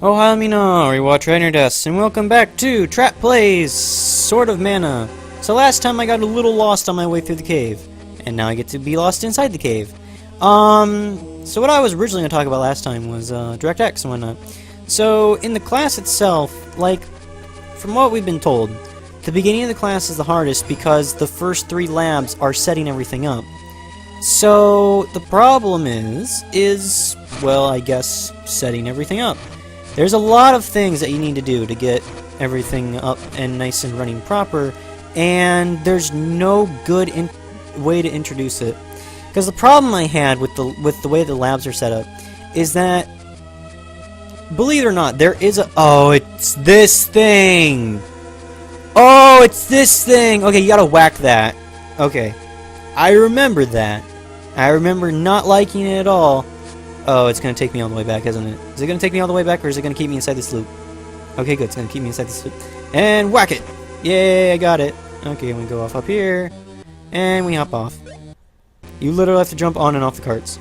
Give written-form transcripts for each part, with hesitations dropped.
Oh, hi, Minos, rewatch Trainer Deaths, and welcome back to Trat Plays Sword of Mana. So last time I got a little lost on my way through the cave, and now I get to be lost inside the cave. So what I was originally going to talk about last time was DirectX and whatnot. So in the class itself, like, from what we've been told, the beginning of the class is the hardest because the first 3 labs are setting everything up. So the problem is, well, I guess, setting everything up. There's a lot of things that you need to do to get everything up and nice and running proper, and there's no good way to introduce it. Because the problem I had with the way the labs are set up is that, believe it or not, there is a... Oh, it's this thing! Oh, it's this thing! Okay, you gotta whack that. Okay. I remember that. I remember not liking it at all. Oh, it's gonna take me all the way back, isn't it? Is it gonna take me all the way back, or is it gonna keep me inside this loop? Okay, good. It's gonna keep me inside this loop. And whack it! Yay, I got it. Okay, we go off up here, and we hop off. You literally have to jump on and off the carts.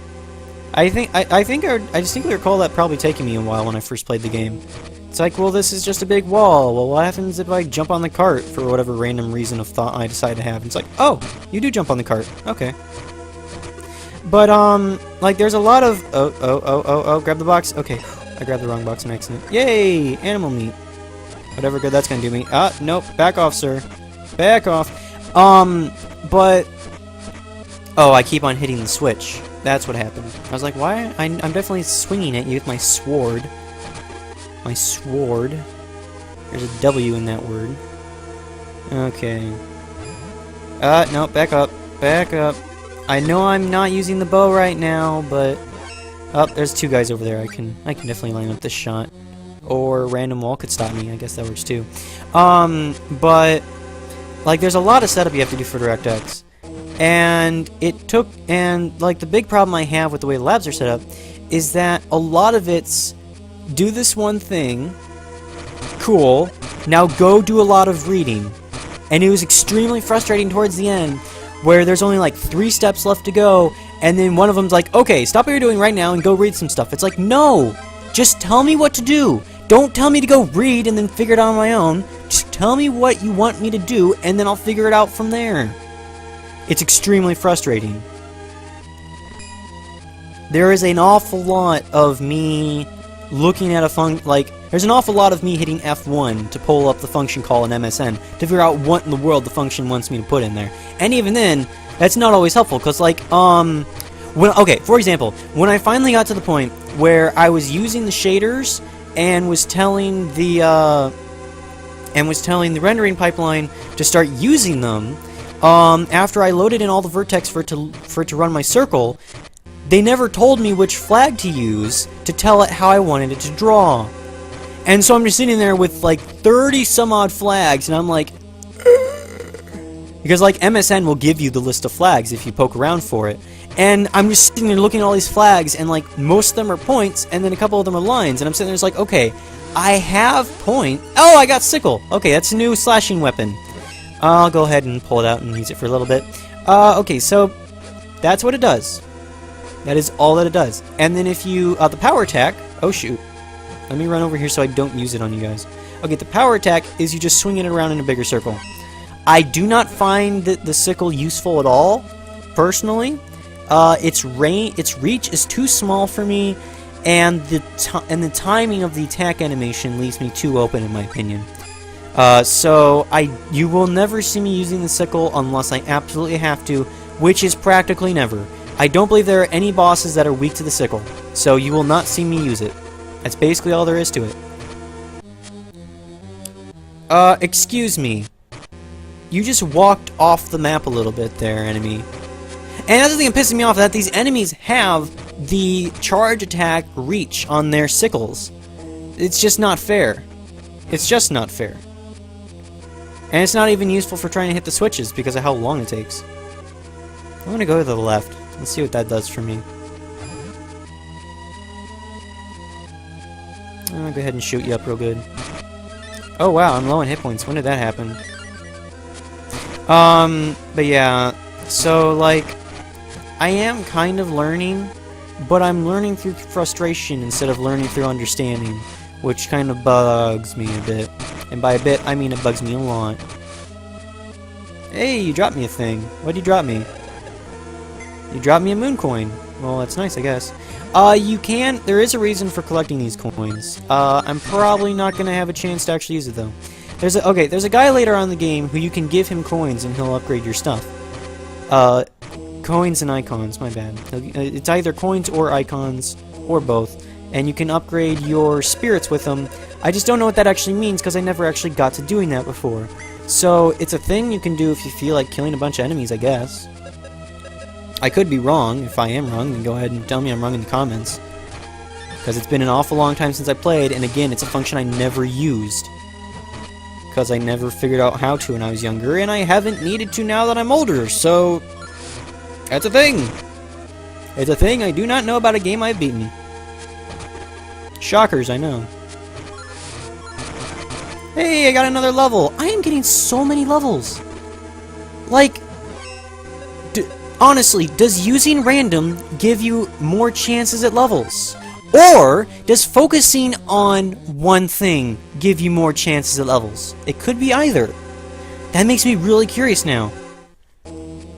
I distinctly recall that probably taking me a while when I first played the game. It's like, well, this is just a big wall. Well, what happens if I jump on the cart for whatever random reason of thought I decide to have? And it's like, oh, you do jump on the cart. Okay. But, like, there's a lot of... Oh, grab the box. Okay, I grabbed the wrong box in accident. Yay! Animal meat. Whatever good that's gonna do me. Ah, nope. Back off, sir. Back off. But... Oh, I keep on hitting the switch. That's what happened. I was like, why? I'm definitely swinging at you with my sword. My sword. There's a W in that word. Okay. No, back up. Back up. I know I'm not using the bow right now, but... Oh, there's 2 guys over there. I can definitely line up this shot. Or random wall could stop me. I guess that works too. But... Like, there's a lot of setup you have to do for DirectX. And like, the big problem I have with the way the labs are set up is that a lot of it's... Do this one thing. Cool. Now go do a lot of reading. And it was extremely frustrating towards the end, where there's only like 3 steps left to go, and then one of them's like, okay, stop what you're doing right now and go read some stuff. It's like, no! Just tell me what to do! Don't tell me to go read and then figure it out on my own. Just tell me what you want me to do, and then I'll figure it out from there. It's extremely frustrating. There is an awful lot of me looking at there's an awful lot of me hitting F1 to pull up the function call in MSN to figure out what in the world the function wants me to put in there. And even then, that's not always helpful, because, like, okay, for example, when I finally got to the point where I was using the shaders and was telling the rendering pipeline to start using them, after I loaded in all the vertex for it to run my circle, they never told me which flag to use to tell it how I wanted it to draw. And so I'm just sitting there with like 30 some odd flags, and I'm like... Because, like, MSN will give you the list of flags if you poke around for it. And I'm just sitting there looking at all these flags, and, like, most of them are points, and then a couple of them are lines. And I'm sitting there just like, okay, I have point... Oh, I got Sickle! Okay, that's a new slashing weapon. I'll go ahead and pull it out and use it for a little bit. Okay, so that's what it does. That is all that it does. And then if you... the power attack... Oh, shoot. Let me run over here so I don't use it on you guys. Okay, the power attack is you just swing it around in a bigger circle. I do not find the sickle useful at all, personally. Its reach is too small for me, and the timing of the attack animation leaves me too open, in my opinion. So you will never see me using the sickle unless I absolutely have to, which is practically never. I don't believe there are any bosses that are weak to the sickle, so you will not see me use it. That's basically all there is to it. Excuse me. You just walked off the map a little bit there, enemy. And that's the thing that pisses me off, that these enemies have the charge attack reach on their sickles. It's just not fair. It's just not fair. And it's not even useful for trying to hit the switches because of how long it takes. I'm gonna go to the left. Let's see what that does for me. I'll go ahead and shoot you up real good. Oh wow, I'm low on hit points. When did that happen? But yeah, so, like, I am kind of learning, but I'm learning through frustration instead of learning through understanding. which kind of bugs me a bit. And by a bit, I mean it bugs me a lot. Hey, you dropped me a thing. What'd you drop me? You dropped me a moon coin. Well, that's nice, I guess. There is a reason for collecting these coins. I'm probably not gonna have a chance to actually use it, though. There's a guy later on in the game who you can give him coins and he'll upgrade your stuff. Coins and icons, my bad. It's either coins or icons, or both. And you can upgrade your spirits with them. I just don't know what that actually means, because I never actually got to doing that before. So, it's a thing you can do if you feel like killing a bunch of enemies, I guess. I could be wrong. If I am wrong, then go ahead and tell me I'm wrong in the comments. Because it's been an awful long time since I played, and again, it's a function I never used. Because I never figured out how to when I was younger, and I haven't needed to now that I'm older, so... That's a thing! It's a thing I do not know about a game I've beaten. Shockers, I know. Hey, I got another level! I am getting so many levels! Like... honestly, does using random give you more chances at levels? Or does focusing on one thing give you more chances at levels? It could be either. That makes me really curious now.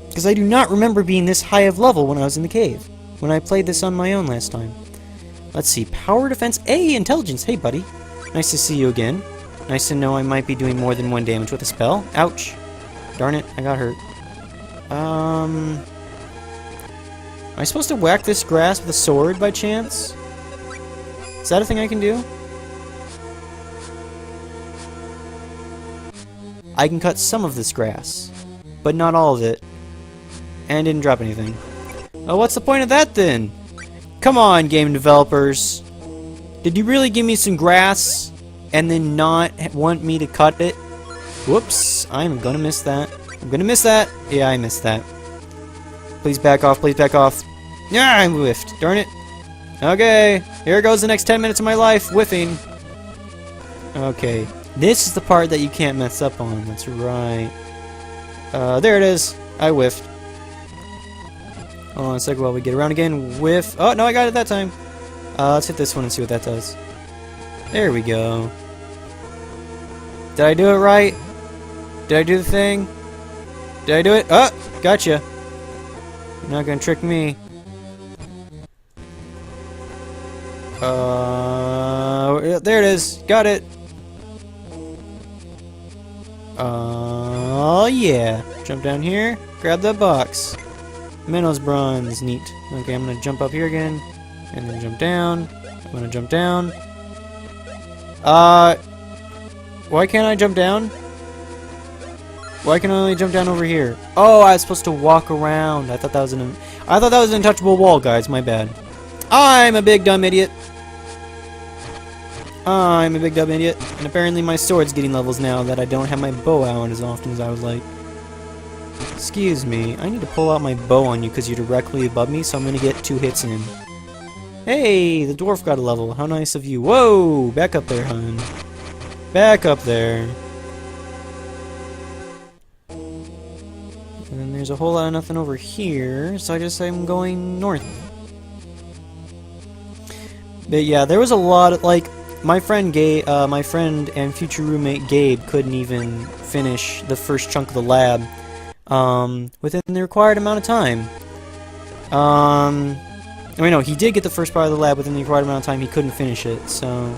Because I do not remember being this high of level when I was in the cave. When I played this on my own last time. Let's see. Power, defense, intelligence. Hey, buddy. Nice to see you again. Nice to know I might be doing more than 1 damage with a spell. Ouch. Darn it, I got hurt. Am I supposed to whack this grass with a sword by chance? Is that a thing I can do? I can cut some of this grass, but not all of it. And didn't drop anything. Oh, what's the point of that then? Come on, game developers. Did you really give me some grass and then not want me to cut it? Whoops, I'm gonna miss that. I'm gonna miss that. Yeah, I missed that. Please back off, please back off. Yeah, I whiffed. Darn it. Okay, here goes the next 10 minutes of my life, whiffing. Okay, this is the part that you can't mess up on. That's right. There it is. I whiffed. Hold on a second while we get around again. Whiff. Oh, no, I got it that time. Let's hit this one and see what that does. There we go. Did I do it right? Did I do the thing? Did I do it? Oh, gotcha. You're not gonna trick me. There it is. Got it. Oh, yeah. Jump down here. Grab that box. Minos Braun is neat. Okay, I'm gonna jump up here again. And then jump down. I'm gonna jump down. Why can't I jump down? Why can I only jump down over here? Oh, I was supposed to walk around. I thought that was an untouchable wall, guys. My bad. I'm a big dumb idiot. I'm a big dumb idiot. And apparently my sword's getting levels now that I don't have my bow out as often as I would like. Excuse me. I need to pull out my bow on you because you're directly above me, so I'm gonna get 2 hits in. Hey, the dwarf got a level. How nice of you. Whoa! Back up there, hun. Back up there. And then there's a whole lot of nothing over here, so I just say I'm going north. But yeah, there was a lot of, like, my friend Gabe, my friend and future roommate Gabe couldn't even finish the first chunk of the lab within the required amount of time. I mean, no, he did get the first part of the lab within the required amount of time. He couldn't finish it, so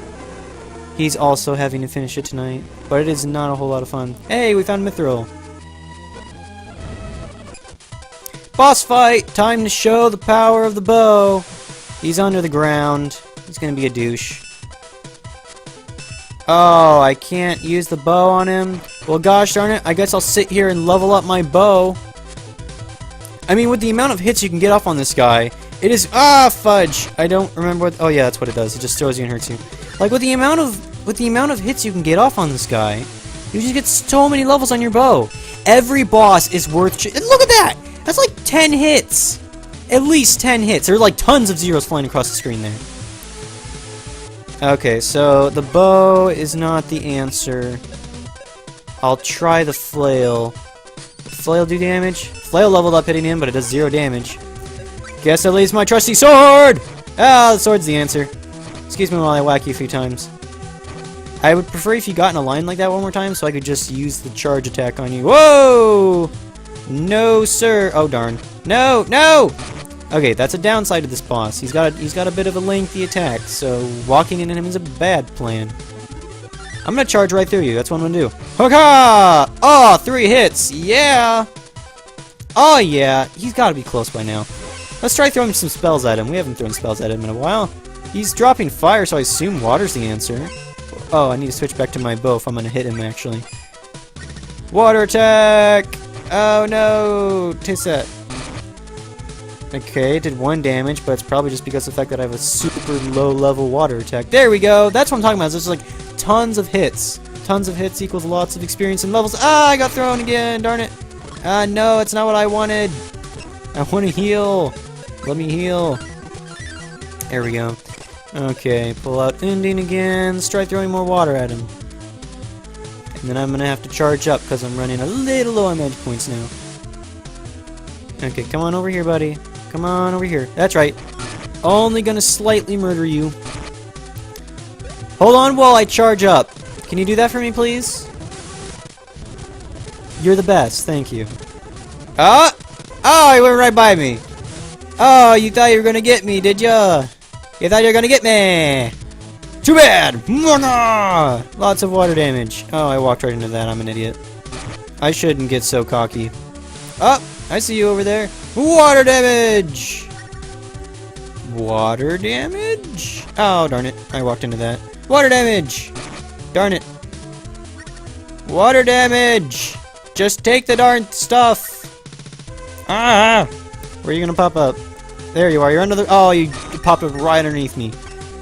he's also having to finish it tonight. But it is not a whole lot of fun. Hey, we found Mithril. Boss fight! Time to show the power of the bow. He's under the ground. He's gonna be a douche. Oh, I can't use the bow on him. Well, gosh darn it, I guess I'll sit here and level up my bow. I mean, with the amount of hits you can get off on this guy, it is... Ah, fudge! I don't remember what... Oh, yeah, that's what it does. It just throws you and hurts you. Like, with the amount of hits you can get off on this guy, you just get so many levels on your bow. Every boss is worth... Look at that! That's like 10 hits! At least 10 hits. There are like tons of zeros flying across the screen there. Okay, so the bow is not the answer. I'll try the flail. Flail do damage? Flail leveled up hitting him, but it does 0 damage. Guess that leaves my trusty sword! Ah, the sword's the answer. Excuse me while I whack you a few times. I would prefer if you got in a line like that one more time so I could just use the charge attack on you. Whoa! No, sir. Oh, darn. No, no! Okay, that's a downside to this boss. He's got a bit of a lengthy attack, so walking into him is a bad plan. I'm gonna charge right through you. That's what I'm gonna do. Hoka! Oh, 3 hits. Yeah! Oh, yeah. He's gotta be close by now. Let's try throwing some spells at him. We haven't thrown spells at him in a while. He's dropping fire, so I assume water's the answer. Oh, I need to switch back to my bow if I'm gonna hit him, actually. Water attack! Oh, no! Taste that. Okay, did 1 damage, but it's probably just because of the fact that I have a super low-level water attack. There we go! That's what I'm talking about. There's like tons of hits. Tons of hits equals lots of experience and levels. Ah, I got thrown again! Darn it! No, it's not what I wanted. I want to heal. Let me heal. There we go. Okay, pull out ending again. Let's try throwing more water at him. And then I'm going to have to charge up because I'm running a little low on magic points now. Okay, come on over here, buddy. Come on over here. That's right. Only gonna slightly murder you. Hold on while I charge up. Can you do that for me, please? You're the best. Thank you. Ah! Oh, he went right by me. Oh, you thought you were gonna get me, did ya? You thought you were gonna get me. Too bad. Lots of water damage. Oh, I walked right into that. I'm an idiot. I shouldn't get so cocky. Oh! I see you over there. Water damage! Water damage? Oh, darn it. I walked into that. Water damage! Darn it. Water damage! Just take the darn stuff! Ah! Where are you gonna pop up? There you are. You're under the... Oh, you popped up right underneath me.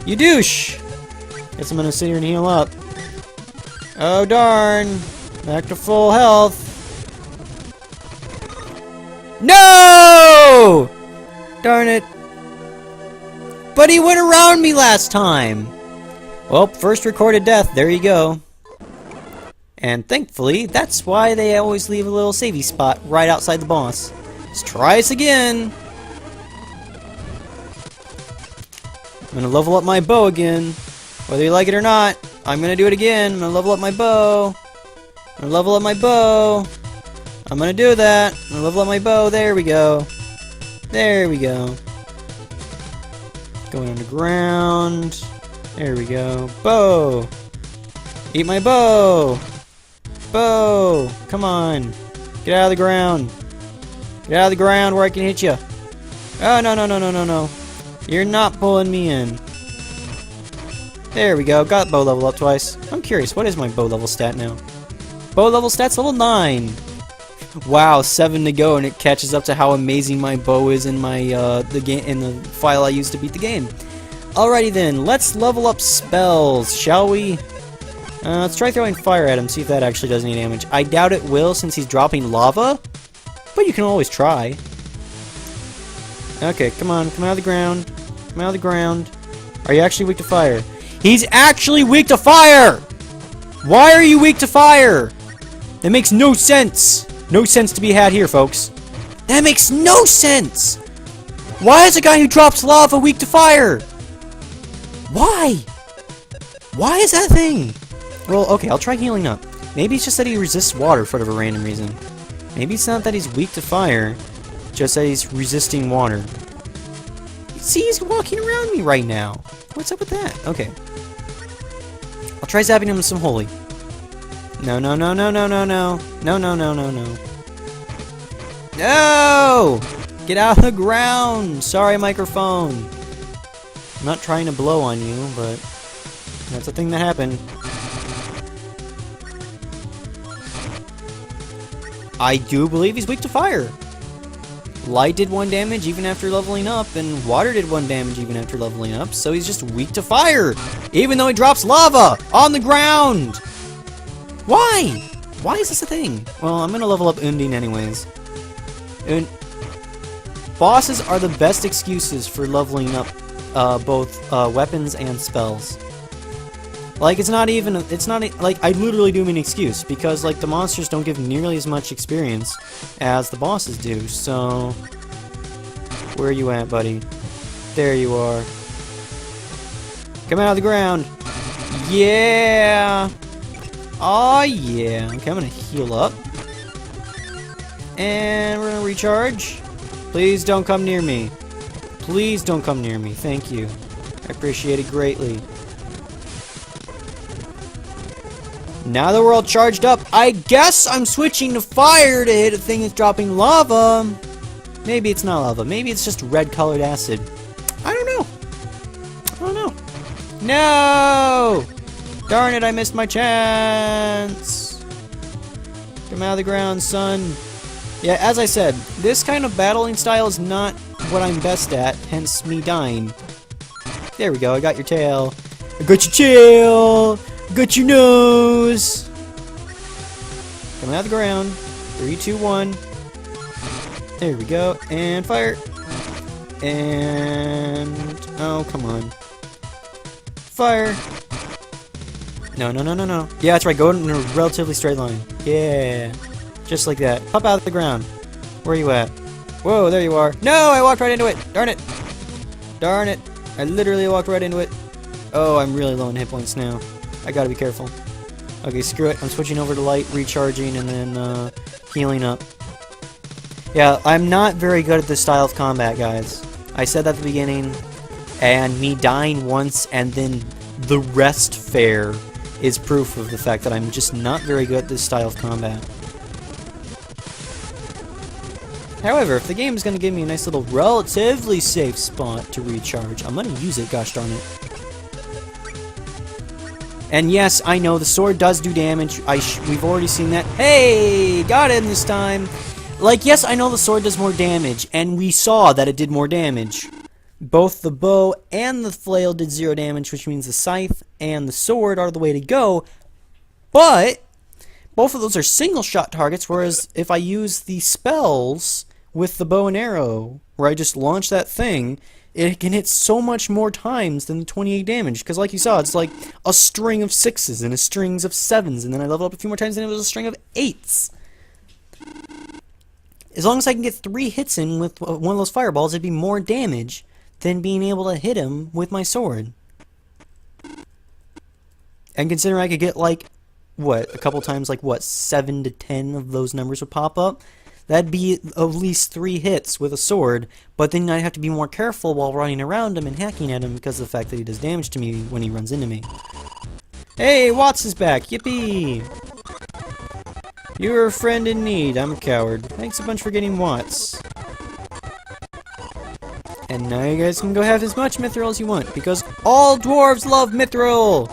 You douche! Guess I'm gonna sit here and heal up. Oh, darn. Back to full health. No! Darn it. But he went around me last time. Well, first recorded death. There you go. And thankfully, that's why they always leave a little savey spot right outside the boss. Let's try this again. I'm gonna level up my bow again. Whether you like it or not, I'm gonna do it again. I'm gonna level up my bow. I'm gonna level up my bow. I'm gonna do that. I'm gonna level up my bow. There we go. There we go. Going underground. There we go. Bow. Eat my bow. Bow. Come on. Get out of the ground. Get out of the ground where I can hit you. Oh, no, no, no, no, no, no. You're not pulling me in. There we go. Got bow level up twice. I'm curious. What is my bow level stat now? Bow level stats level 9. Wow, 7 to go, and it catches up to how amazing my bow is in my the file I used to beat the game. Alrighty then, let's level up spells, shall we? Let's try throwing fire at him, see if that actually does any damage. I doubt it will, since he's dropping lava, but you can always try. Okay, come on, come out of the ground. Come out of the ground. Are you actually weak to fire? He's actually weak to fire! Why are you weak to fire? That makes no sense. No sense to be had here, folks. That makes no sense! Why is a guy who drops lava weak to fire? Why? Why is that a thing? Well, okay, I'll try healing up. Maybe it's just that he resists water for whatever random reason. Maybe it's not that he's weak to fire, just that he's resisting water. See, he's walking around me right now. What's up with that? Okay. I'll try zapping him with some holy. No, no, no, no, no, no, no. No, no, no, no, no. No! Get out of the ground! Sorry, microphone. I'm not trying to blow on you, but that's a thing that happened. I do believe he's weak to fire. Light did 1 damage even after leveling up, and water did 1 damage even after leveling up, so he's just weak to fire, even though he drops lava on the ground. Why? Why is this a thing? Well, I'm gonna level up Undine anyways. And bosses are the best excuses for leveling up both weapons and spells. Like, it's not like, I literally do mean excuse, because, like, the monsters don't give nearly as much experience as the bosses do, so... Where are you at, buddy? There you are. Come out of the ground! Yeah! Oh yeah! Okay, I'm gonna heal up. And we're gonna recharge. Please don't come near me. Please don't come near me. Thank you. I appreciate it greatly. Now that we're all charged up, I guess I'm switching to fire to hit a thing that's dropping lava. Maybe it's not lava. Maybe it's just red-colored acid. I don't know. I don't know. No! Darn it, I missed my chance. Come out of the ground, son. Yeah, as I said, this kind of battling style is not what I'm best at, hence me dying. There we go, I got your tail. I got your tail! Got your nose! Coming out of the ground. 3, 2, 1. There we go. And fire. And... oh, come on. Fire. No, no, no, no, no. Yeah, that's right. Go in a relatively straight line. Yeah. Just like that. Pop out of the ground. Where are you at? Whoa, there you are. No, I walked right into it. Darn it. Darn it. I literally walked right into it. Oh, I'm really low on hit points now. I gotta be careful. Okay, screw it. I'm switching over to light, recharging, and then healing up. Yeah, I'm not very good at this style of combat, guys. I said that at the beginning, and me dying once and then the rest fair is proof of the fact that I'm just not very good at this style of combat. However, if the game is going to give me a nice little relatively safe spot to recharge, I'm going to use it, gosh darn it. And yes, I know, the sword does do damage. We've already seen that. Hey! Got him this time! Like, yes, I know the sword does more damage, and we saw that it did more damage. Both the bow and the flail did 0 damage, which means the scythe and the sword are the way to go. But both of those are single-shot targets, whereas if I use the spells with the bow and arrow, where I just launch that thing, it can hit so much more times than the 28 damage. Because like you saw, it's like a string of 6s and a string of 7s, and then I leveled up a few more times and it was a string of 8s. As long as I can get 3 hits in with one of those fireballs, it'd be more damage than being able to hit him with my sword. And considering I could get, like, what, a couple times, like, what, 7 to 10 of those numbers would pop up? That'd be at least 3 hits with a sword, but then I'd have to be more careful while running around him and hacking at him because of the fact that he does damage to me when he runs into me. Hey, Watts is back! Yippee! You're a friend in need. I'm a coward. Thanks a bunch for getting Watts. And now you guys can go have as much Mithril as you want, because all dwarves love Mithril!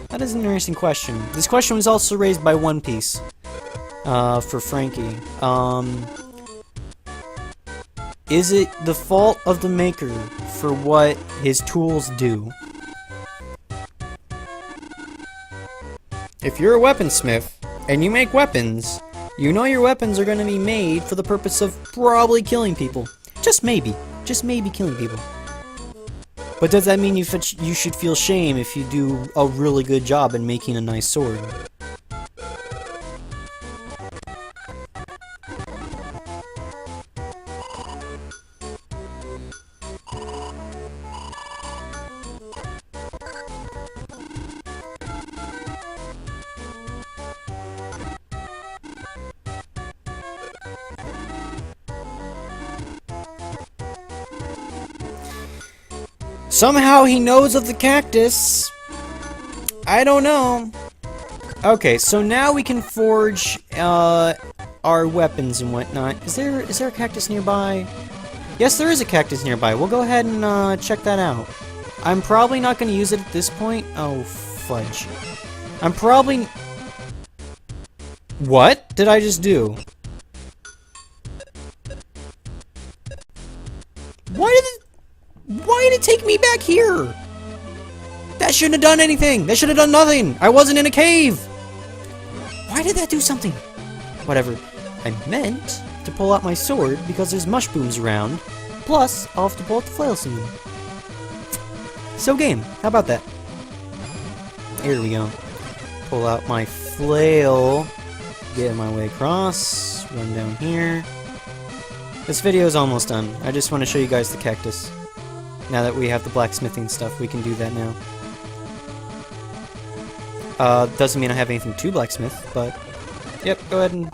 That is an interesting question. This question was also raised by One Piece. For Frankie. Is it the fault of the maker for what his tools do? If you're a weaponsmith, and you make weapons, you know your weapons are going to be made for the purpose of probably killing people. Just maybe. Just maybe killing people. But does that mean you should feel shame if you do a really good job in making a nice sword? Somehow he knows of the cactus. I don't know. Okay, so now we can forge our weapons and whatnot. Is there a cactus nearby? Yes, there is a cactus nearby. We'll go ahead and check that out. I'm probably not going to use it at this point. Oh, fudge. I'm probably... What did I just do? Why did it take me back here? That shouldn't have done anything. That should have done nothing. I wasn't in a cave. Why did that do something? Whatever. I meant to pull out my sword because there's mushrooms around. Plus, I'll have to pull out the flail soon. So game. How about that? Here we go. Pull out my flail. Get my way across. Run down here. This video is almost done. I just want to show you guys the cactus. Now that we have the blacksmithing stuff, we can do that now. Doesn't mean I have anything to blacksmith, but... Yep, go ahead and...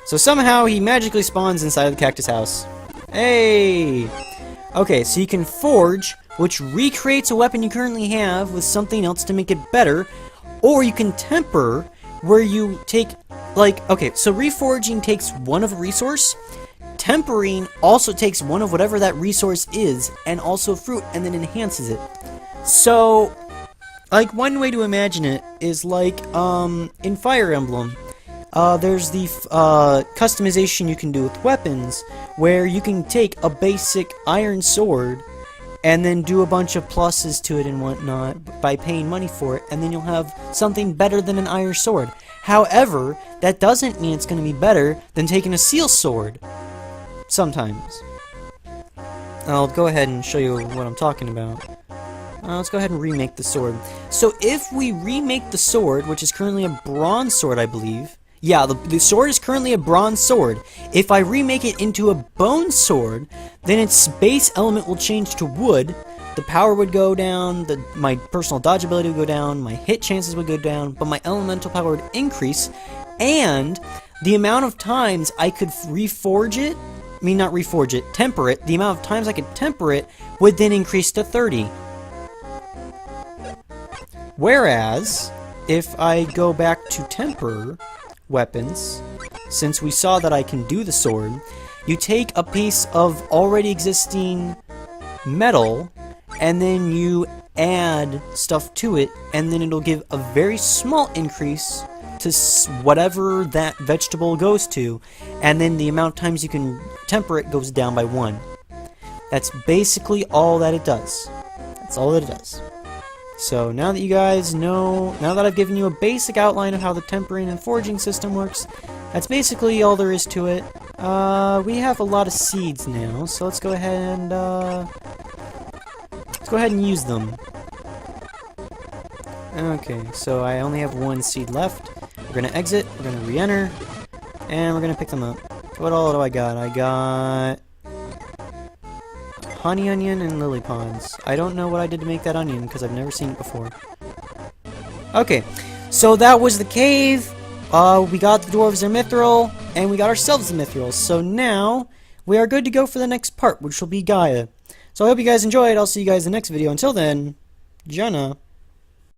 So somehow he magically spawns inside of the cactus house. Hey! Okay, so you can forge, which recreates a weapon you currently have with something else to make it better, or you can temper, where you take, like, okay, so reforging takes one of a resource, tempering also takes one of whatever that resource is, and also fruit, and then enhances it. So, like, one way to imagine it is like, in Fire Emblem, there's the customization you can do with weapons, where you can take a basic iron sword and then do a bunch of pluses to it and whatnot by paying money for it, and then you'll have something better than an iron sword. However, that doesn't mean it's going to be better than taking a seal sword. Sometimes. I'll go ahead and show you what I'm talking about. Let's go ahead and remake the sword. So if we remake the sword, which is currently a bronze sword, I believe. Yeah, the sword is currently a bronze sword. If I remake it into a bone sword, then its base element will change to wood. The power would go down, my personal dodge ability would go down, my hit chances would go down, but my elemental power would increase, and the amount of times I could reforge it, not reforge it, temper it, the amount of times I could temper it would then increase to 30. Whereas, if I go back to temper weapons, since we saw that I can do the sword, you take a piece of already existing metal, and then you add stuff to it, and then it'll give a very small increase to whatever that vegetable goes to, and then the amount of times you can temper it goes down by 1. That's basically all that it does. That's all that it does. So now that you guys know, now that I've given you a basic outline of how the tempering and forging system works, that's basically all there is to it. We have a lot of seeds now, so let's go ahead and use them. Okay, so I only have 1 seed left. We're gonna exit, we're gonna re-enter, and we're gonna pick them up. What all do I got? I got honey onion and lily ponds. I don't know what I did to make that onion because I've never seen it before. Okay, so that was the cave. We got the dwarves their mithril, and we got ourselves the mithril. So now we are good to go for the next part, which will be Gaia. So I hope you guys enjoyed. I'll see you guys in the next video. Until then, Jana.